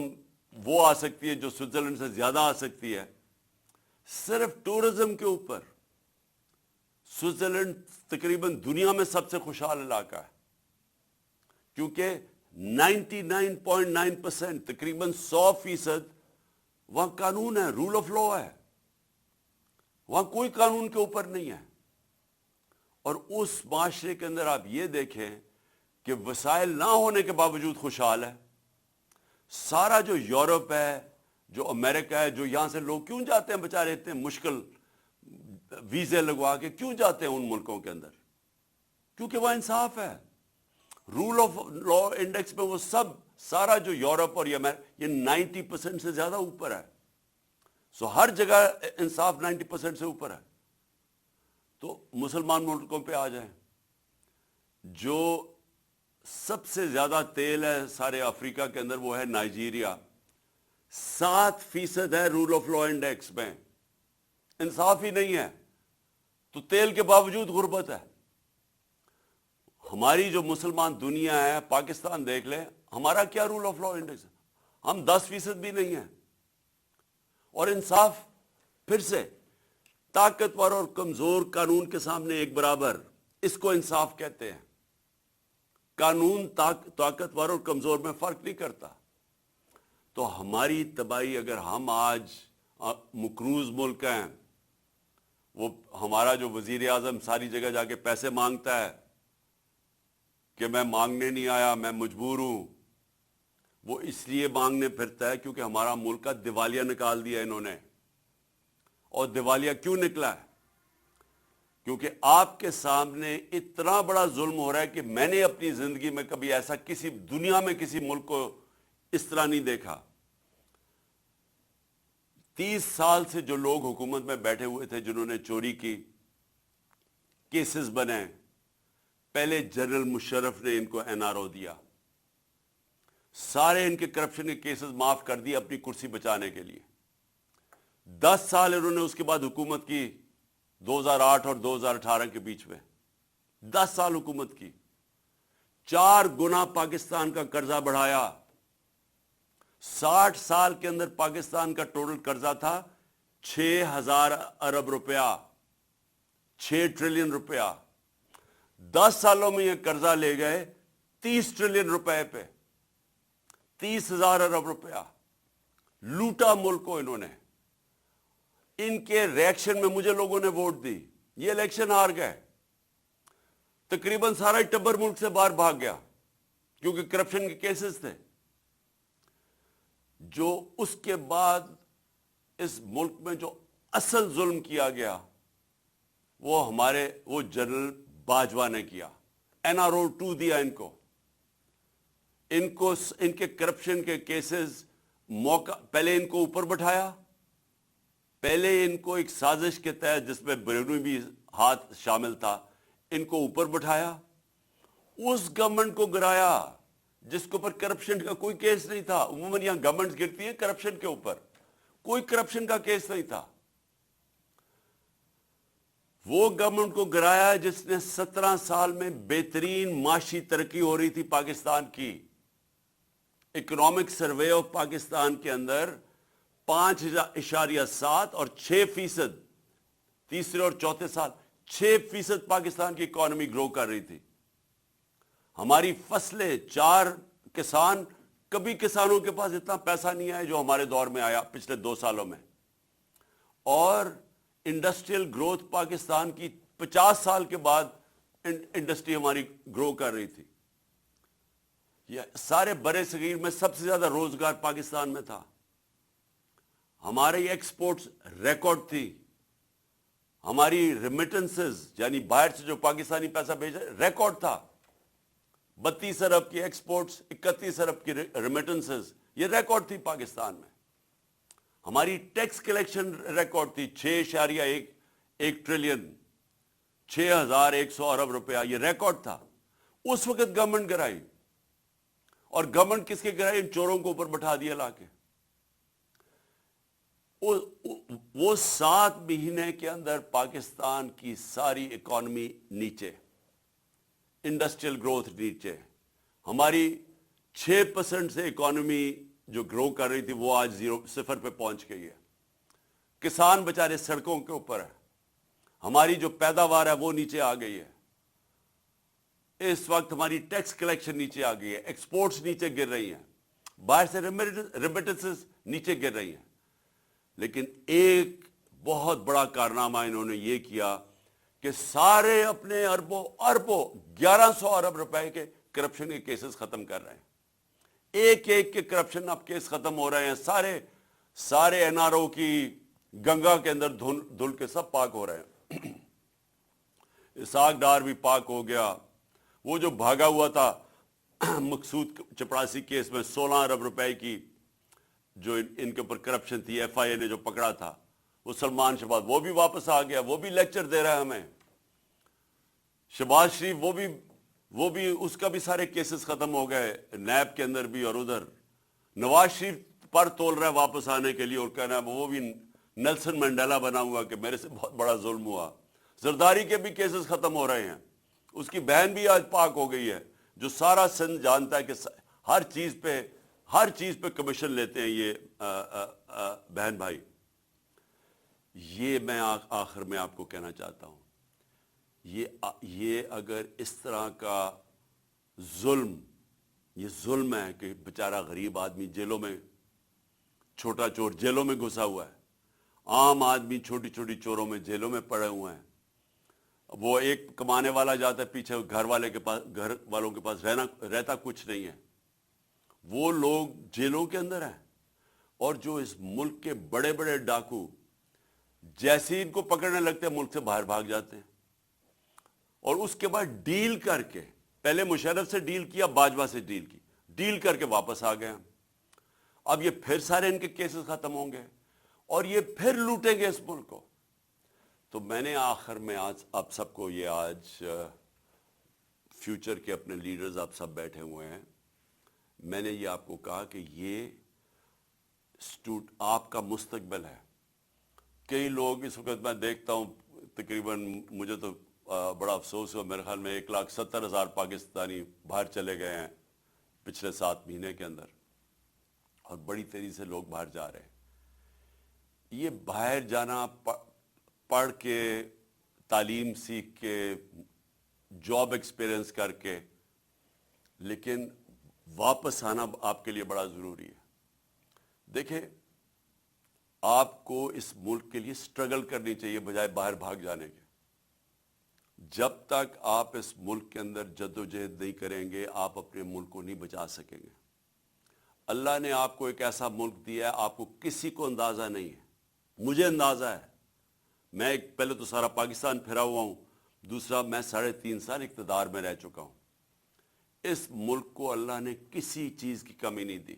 وہ آ سکتی ہے جو سوئٹزرلینڈ سے زیادہ آ سکتی ہے۔ صرف ٹورزم کے اوپر سوئٹزرلینڈ تقریباً دنیا میں سب سے خوشحال علاقہ ہے، کیونکہ 99.9% تقریباً 100% وہاں قانون ہے، رول آف لا ہے، وہاں کوئی قانون کے اوپر نہیں ہے۔ اور اس معاشرے کے اندر آپ یہ دیکھیں کہ وسائل نہ ہونے کے باوجود خوشحال ہے۔ سارا جو یورپ ہے، جو امریکہ ہے، جو یہاں سے لوگ کیوں جاتے ہیں بیچارے اتنے مشکل ویزے لگوا کے کیوں جاتے ہیں ان ملکوں کے اندر؟ کیونکہ وہاں انصاف ہے، رول آف لا انڈیکس میں وہ سارا جو یورپ اور یہ 90% سے زیادہ اوپر ہے۔ سو ہر جگہ انصاف 90% سے اوپر ہے۔ تو مسلمان ملکوں پہ آ جائیں، جو سب سے زیادہ تیل ہے سارے افریقہ کے اندر وہ ہے نائجیریا، 7% ہے رول آف لا انڈیکس میں، انصاف ہی نہیں ہے، تو تیل کے باوجود غربت ہے۔ ہماری جو مسلمان دنیا ہے، پاکستان دیکھ لیں، ہمارا کیا رول آف لا انڈیکس ہے؟ ہم 10% بھی نہیں ہیں۔ اور انصاف پھر سے طاقتور اور کمزور قانون کے سامنے ایک برابر، اس کو انصاف کہتے ہیں۔ قانون طاقتور اور کمزور میں فرق نہیں کرتا۔ تو ہماری تباہی، اگر ہم آج مقروض ملک ہیں، وہ ہمارا جو وزیر اعظم ساری جگہ جا کے پیسے مانگتا ہے کہ میں مانگنے نہیں آیا، میں مجبور ہوں، وہ اس لیے مانگنے پھرتا ہے کیونکہ ہمارا ملک کا دیوالیہ نکال دیا انہوں نے۔ اور دیوالیہ کیوں نکلا ہے؟ کیونکہ آپ کے سامنے اتنا بڑا ظلم ہو رہا ہے کہ میں نے اپنی زندگی میں کبھی ایسا کسی دنیا میں کسی ملک کو اس طرح نہیں دیکھا۔ 30 سال سے جو لوگ حکومت میں بیٹھے ہوئے تھے، جنہوں نے چوری کی، کیسز بنے، پہلے جنرل مشرف نے ان کو NRO دیا، سارے ان کے کرپشن کے کیسز معاف کر دیے اپنی کرسی بچانے کے لیے۔ 10 سال انہوں نے اس کے بعد حکومت کی، 2008 اور 2018 کے بیچ میں 10 سال حکومت کی، 4 گنا پاکستان کا قرضہ بڑھایا۔ 60 سال کے اندر پاکستان کا ٹوٹل قرضہ تھا 6,000 ارب روپیہ، 6 ٹریلین روپیہ۔ 10 سالوں میں یہ قرضہ لے گئے 30 ٹریلین روپے پہ، 30,000 ارب روپیہ لوٹا ملک کو انہوں نے۔ ان کے ریئیکشن میں مجھے لوگوں نے ووٹ دی، یہ الیکشن ہار گئے، تقریباً سارا ٹبر ملک سے باہر بھاگ گیا کیونکہ کرپشن کے کیسز تھے۔ جو اس کے بعد اس ملک میں جو اصل ظلم کیا گیا وہ جنرل باجوہ نے کیا، NRO 2 دیا ان کو ان کے کرپشن کے کیسز پہلے ان کو اوپر بٹھایا، پہلے ان کو ایک سازش کے تحت جس میں بیرونی بھی ہاتھ شامل تھا، ان کو اوپر بٹھایا، اس گورنمنٹ کو گرایا جس کے اوپر کرپشن کا کوئی کیس نہیں تھا۔ عموماً یہاں گورنمنٹ گرتی ہے کرپشن کے اوپر، کوئی کرپشن کا کیس نہیں تھا۔ وہ گورنمنٹ کو گرایا جس نے 17 سال میں بہترین معاشی ترقی ہو رہی تھی پاکستان کی۔ اکنامک سروے آف پاکستان کے اندر 5.7 اور 6%، تیسرے اور چوتھے سال 6% پاکستان کی اکانومی گرو کر رہی تھی۔ ہماری فصلیں، 4 کسان، کبھی کسانوں کے پاس اتنا پیسہ نہیں آیا جو ہمارے دور میں آیا پچھلے 2 سالوں میں۔ اور انڈسٹریل گروتھ پاکستان کی 50 سال کے بعد انڈسٹری ہماری گرو کر رہی تھی۔ یہ سارے برے صغیر میں سب سے زیادہ روزگار پاکستان میں تھا۔ ہماری ایکسپورٹس ریکارڈ تھی، ہماری ریمیٹنسز یعنی باہر سے جو پاکستانی پیسہ بھیج رہے ریکارڈ تھا، 32 ارب کی ایکسپورٹس، 31 ارب کی ریمیٹنسز، یہ ریکارڈ تھی پاکستان میں۔ ہماری ٹیکس کلیکشن ریکارڈ تھی 6.1 ٹریلین، 6,100 ارب روپیہ، یہ ریکارڈ تھا۔ اس وقت گورنمنٹ گرائی، اور گورنمنٹ کس کے گرائی؟ ان چوروں کو اوپر بٹھا دیا لا کے۔ وہ 7 مہینے کے اندر پاکستان کی ساری اکانومی نیچے، انڈسٹریل گروتھ نیچے، ہماری 6% سے اکانومی جو گرو کر رہی تھی وہ آج 0 پہ پہنچ گئی ہے. کسان بچارے سڑکوں کے اوپر ہے، ہماری جو پیداوار ہے وہ نیچے آ گئی ہے. اس وقت ہماری ٹیکس کلیکشن نیچے آ گئی ہے، ایکسپورٹس نیچے گر رہی ہیں، باہر سے ریمیٹنسز نیچے گر رہی ہیں. لیکن ایک بہت بڑا کارنامہ انہوں نے یہ کیا کہ سارے اپنے اربوں 1100 ارب روپے کے کرپشن کے کیسز ختم کر رہے ہیں. ایک کے کرپشن اب کیس ختم ہو رہے ہیں، سارے این آر او کی گنگا کے اندر دھل کے سب پاک ہو رہے ہیں. اسحاق ڈار بھی پاک ہو گیا. وہ جو بھاگا ہوا تھا مقصود چپڑاسی کیس میں 16 ارب روپے کی جو ان کے اوپر کرپشن تھی، ایف آئی اے نے جو پکڑا تھا، وہ سلمان شہباز وہ بھی واپس آ گیا، وہ بھی لیکچر دے رہا ہے ہمیں. شہباز شریف وہ بھی اس کا بھی سارے کیسز ختم ہو گئے، نیب کے اندر بھی اور ادھر. نواز شریف پر تول رہا ہے واپس آنے کے لیے اور کہنا ہے وہ بھی نیلسن منڈیلا بنا ہوا کہ میرے سے بہت بڑا ظلم ہوا. زرداری کے بھی کیسز ختم ہو رہے ہیں. اس کی بہن بھی آج پاک ہو گئی ہے، جو سارا سندھ جانتا ہے کہ ہر چیز پہ کمیشن لیتے ہیں یہ بہن بھائی. یہ میں آخر میں آپ کو کہنا چاہتا ہوں، یہ اگر اس طرح کا یہ ظلم ہے کہ بیچارہ غریب آدمی جیلوں میں، چھوٹا چور جیلوں میں گھسا ہوا ہے، عام آدمی چھوٹی چھوٹی چوروں میں جیلوں میں پڑے ہوئے ہیں. وہ ایک کمانے والا جاتا ہے پیچھے، گھر والوں کے پاس رہتا کچھ نہیں ہے. وہ لوگ جیلوں کے اندر ہیں. اور جو اس ملک کے بڑے بڑے ڈاکو جیسے ان کو پکڑنے لگتے ہیں ملک سے باہر بھاگ جاتے ہیں. اور اس کے بعد ڈیل کر کے، پہلے مشرف سے ڈیل کیا، باجوہ سے ڈیل کر کے واپس آ گئے. اب یہ پھر سارے ان کے کیسز ختم ہوں گے اور یہ پھر لوٹیں گے اس ملک کو. تو میں نے آخر میں آپ سب کو آج فیوچر کے اپنے لیڈرز آپ سب بیٹھے ہوئے ہیں، میں نے یہ آپ کو کہا کہ یہ آپ کا مستقبل ہے. کئی لوگ اس وقت میں دیکھتا ہوں، تقریباً مجھے تو بڑا افسوس ہوا، میرے خیال میں 1,70,000 پاکستانی باہر چلے گئے ہیں پچھلے 7 مہینے کے اندر، اور بڑی تیزی سے لوگ باہر جا رہے ہیں. یہ باہر جانا پڑھ کے، تعلیم سیکھ کے، جاب ایکسپیرئنس کر کے، لیکن واپس آنا آپ کے لیے بڑا ضروری ہے. دیکھیں، آپ کو اس ملک کے لیے سٹرگل کرنی چاہیے بجائے باہر بھاگ جانے کے. جب تک آپ اس ملک کے اندر جدوجہد نہیں کریں گے، آپ اپنے ملک کو نہیں بچا سکیں گے. اللہ نے آپ کو ایک ایسا ملک دیا ہے، آپ کو کسی کو اندازہ نہیں ہے. مجھے اندازہ ہے. میں پہلے تو سارا پاکستان پھرا ہوا ہوں، دوسرا میں 3.5 سال اقتدار میں رہ چکا ہوں. اس ملک کو اللہ نے کسی چیز کی کمی نہیں دی.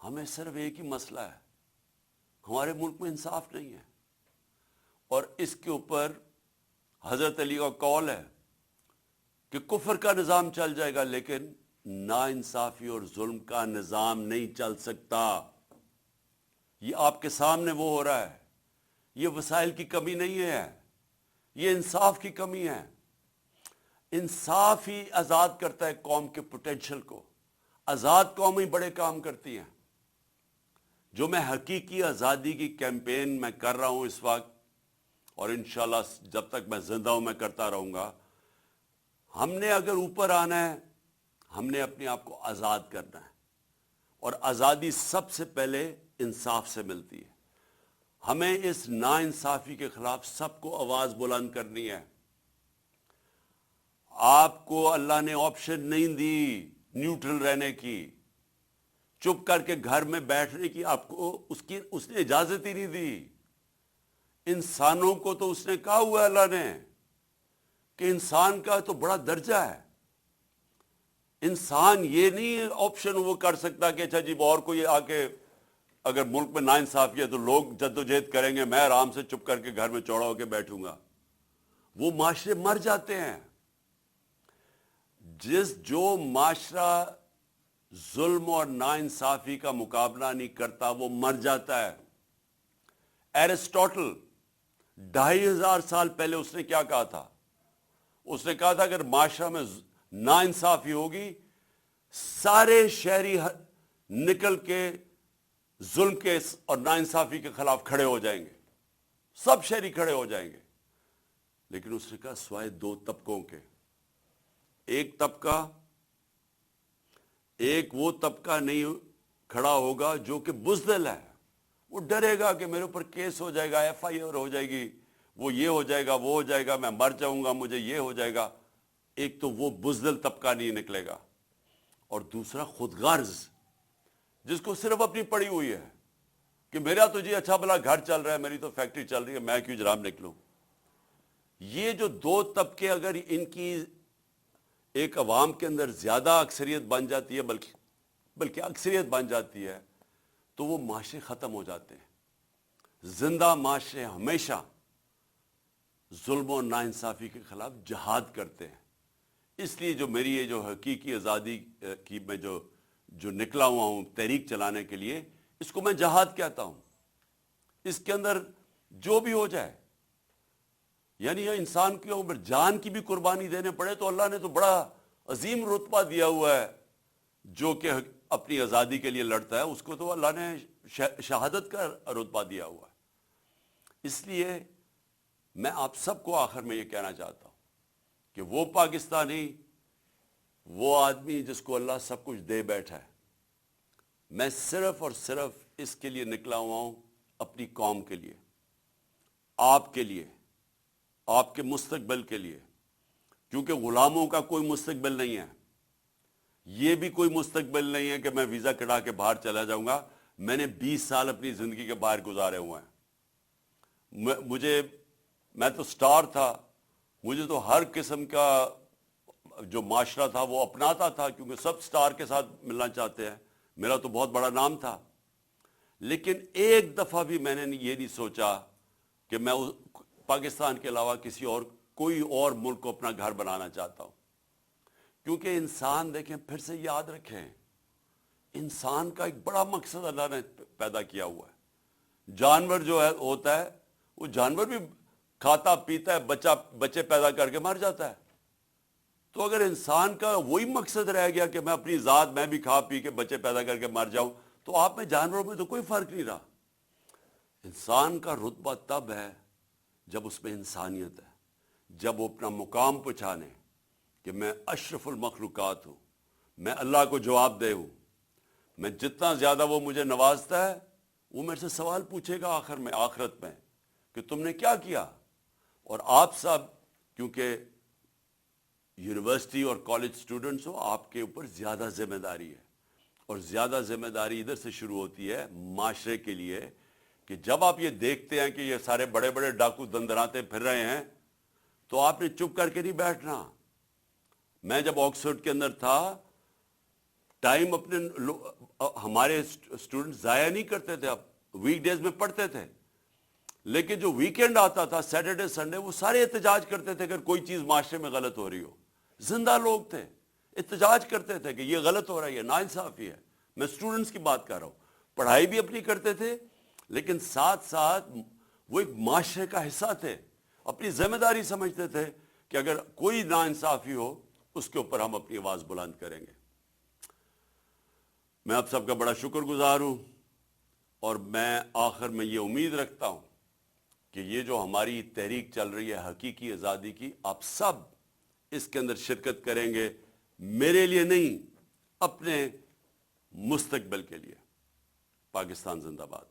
ہمیں صرف ایک ہی مسئلہ ہے، ہمارے ملک میں انصاف نہیں ہے. اور اس کے اوپر حضرت علی کا قول ہے کہ کفر کا نظام چل جائے گا لیکن ناانصافی اور ظلم کا نظام نہیں چل سکتا. یہ آپ کے سامنے وہ ہو رہا ہے. یہ وسائل کی کمی نہیں ہے، یہ انصاف کی کمی ہے. انصاف ہی آزاد کرتا ہے قوم کے پوٹینشل کو. آزاد قوم ہی بڑے کام کرتی ہیں. جو میں حقیقی آزادی کی کیمپین میں کر رہا ہوں اس وقت، اور انشاءاللہ جب تک میں زندہ ہوں میں کرتا رہوں گا. ہم نے اگر اوپر آنا ہے، ہم نے اپنے آپ کو آزاد کرنا ہے. اور آزادی سب سے پہلے انصاف سے ملتی ہے. ہمیں اس ناانصافی کے خلاف سب کو آواز بلند کرنی ہے. آپ کو اللہ نے آپشن نہیں دی نیوٹرل رہنے کی، چپ کر کے گھر میں بیٹھنے کی. آپ کو اس نے اجازت ہی نہیں دی. انسانوں کو تو اس نے کہا ہوا ہے اللہ نے کہ انسان کا تو بڑا درجہ ہے. انسان یہ نہیں آپشن وہ کر سکتا کہ اچھا جی اور کوئی آ کے اگر ملک میں ناانصافی ہے تو لوگ جدوجہد کریں گے، میں آرام سے چپ کر کے گھر میں چوڑا ہو کے بیٹھوں گا. وہ معاشرے مر جاتے ہیں. جو معاشرہ ظلم اور ناانصافی کا مقابلہ نہیں کرتا وہ مر جاتا ہے. ایرسٹوٹل 2500 سال پہلے اس نے کیا کہا تھا؟ اس نے کہا تھا اگر معاشرہ میں ناانصافی ہوگی سارے شہری نکل کے ظلم کے اور ناانصافی کے خلاف کھڑے ہو جائیں گے، سب شہری کھڑے ہو جائیں گے. لیکن اس نے کہا سوائے 2 طبقوں کے. ایک وہ طبقہ نہیں کھڑا ہوگا جو کہ بزدل ہے، وہ ڈرے گا کہ میرے اوپر کیس ہو جائے گا، FIR ہو جائے گی، وہ یہ ہو جائے گا، وہ ہو جائے گا، میں مر جاؤں گا، مجھے یہ ہو جائے گا. ایک تو وہ بزدل طبقہ نہیں نکلے گا، اور دوسرا خود غرض، جس کو صرف اپنی پڑی ہوئی ہے کہ میرا تو جی اچھا بھلا گھر چل رہا ہے، میری تو فیکٹری چل رہی ہے، میں کیوں جرام نکلوں. یہ جو 2 طبقے اگر ان کی ایک عوام کے اندر زیادہ اکثریت بن جاتی ہے، بلکہ اکثریت بن جاتی ہے، تو وہ معاشرے ختم ہو جاتے ہیں. زندہ معاشرے ہمیشہ ظلم و ناانصافی کے خلاف جہاد کرتے ہیں. اس لیے جو میری یہ جو حقیقی آزادی کی میں جو نکلا ہوا ہوں تحریک چلانے کے لیے، اس کو میں جہاد کہتا ہوں. اس کے اندر جو بھی ہو جائے، یعنی یہ انسان کے اوپر جان کی بھی قربانی دینے پڑے تو اللہ نے تو بڑا عظیم رتبہ دیا ہوا ہے. جو کہ اپنی آزادی کے لیے لڑتا ہے اس کو تو اللہ نے شہادت کا رتبہ دیا ہوا ہے. اس لیے میں آپ سب کو آخر میں یہ کہنا چاہتا ہوں کہ وہ پاکستانی، وہ آدمی جس کو اللہ سب کچھ دے بیٹھا ہے، میں صرف اور صرف اس کے لیے نکلا ہوا ہوں، اپنی قوم کے لیے، آپ کے لیے، آپ کے مستقبل کے لیے. کیونکہ غلاموں کا کوئی مستقبل نہیں ہے، یہ بھی کوئی مستقبل نہیں ہے کہ میں ویزا کٹا کے باہر چلا جاؤں گا. میں نے 20 سال اپنی زندگی کے باہر گزارے ہوئے ہیں. میں تو سٹار تھا، مجھے تو ہر قسم کا جو معاشرہ تھا وہ اپناتا تھا، کیونکہ سب سٹار کے ساتھ ملنا چاہتے ہیں. میرا تو بہت بڑا نام تھا. لیکن ایک دفعہ بھی میں نے یہ نہیں سوچا کہ میں پاکستان کے علاوہ کوئی اور ملک کو اپنا گھر بنانا چاہتا ہوں. کیونکہ انسان، دیکھیں پھر سے یاد رکھیں، انسان کا ایک بڑا مقصد اللہ نے پیدا کیا ہوا ہے. جانور جو ہوتا ہے، وہ جانور بھی کھاتا پیتا ہے، بچے پیدا کر کے مر جاتا ہے. تو اگر انسان کا وہی مقصد رہ گیا کہ میں اپنی ذات، میں بھی کھا پی کے بچے پیدا کر کے مر جاؤں، تو آپ میں جانوروں میں تو کوئی فرق نہیں رہا. انسان کا رتبہ تب ہے جب اس میں انسانیت ہے، جب وہ اپنا مقام پہچانے کہ میں اشرف المخلوقات ہوں، میں اللہ کو جواب دہ ہوں. میں جتنا زیادہ وہ مجھے نوازتا ہے، وہ میرے سے سوال پوچھے گا آخرت میں کہ تم نے کیا کیا. اور آپ سب کیونکہ یونیورسٹی اور کالج سٹوڈنٹس ہو، آپ کے اوپر زیادہ ذمہ داری ہے. اور زیادہ ذمہ داری ادھر سے شروع ہوتی ہے معاشرے کے لیے، کہ جب آپ یہ دیکھتے ہیں کہ یہ سارے بڑے بڑے ڈاکو دندراتے پھر رہے ہیں، تو آپ نے چپ کر کے نہیں بیٹھنا. میں جب آکسفورڈ کے اندر تھا، ٹائم ہمارے اسٹوڈنٹ ضائع نہیں کرتے تھے، اب ویک ڈیز میں پڑھتے تھے. لیکن جو ویکینڈ آتا تھا، سیٹرڈے سنڈے، وہ سارے احتجاج کرتے تھے اگر کوئی چیز معاشرے میں غلط ہو رہی ہو. زندہ لوگ تھے، احتجاج کرتے تھے کہ یہ غلط ہو رہا ہے، یہ ناانصافی ہے. میں اسٹوڈنٹس کی بات کر رہا ہوں. پڑھائی بھی اپنی کرتے تھے، لیکن ساتھ ساتھ وہ ایک معاشرے کا حصہ تھے. اپنی ذمہ داری سمجھتے تھے کہ اگر کوئی ناانصافی ہو اس کے اوپر ہم اپنی آواز بلند کریں گے. میں آپ سب کا بڑا شکر گزار ہوں، اور میں آخر میں یہ امید رکھتا ہوں کہ یہ جو ہماری تحریک چل رہی ہے حقیقی آزادی کی، آپ سب اس کے اندر شرکت کریں گے، میرے لیے نہیں، اپنے مستقبل کے لیے. پاکستان زندہ باد.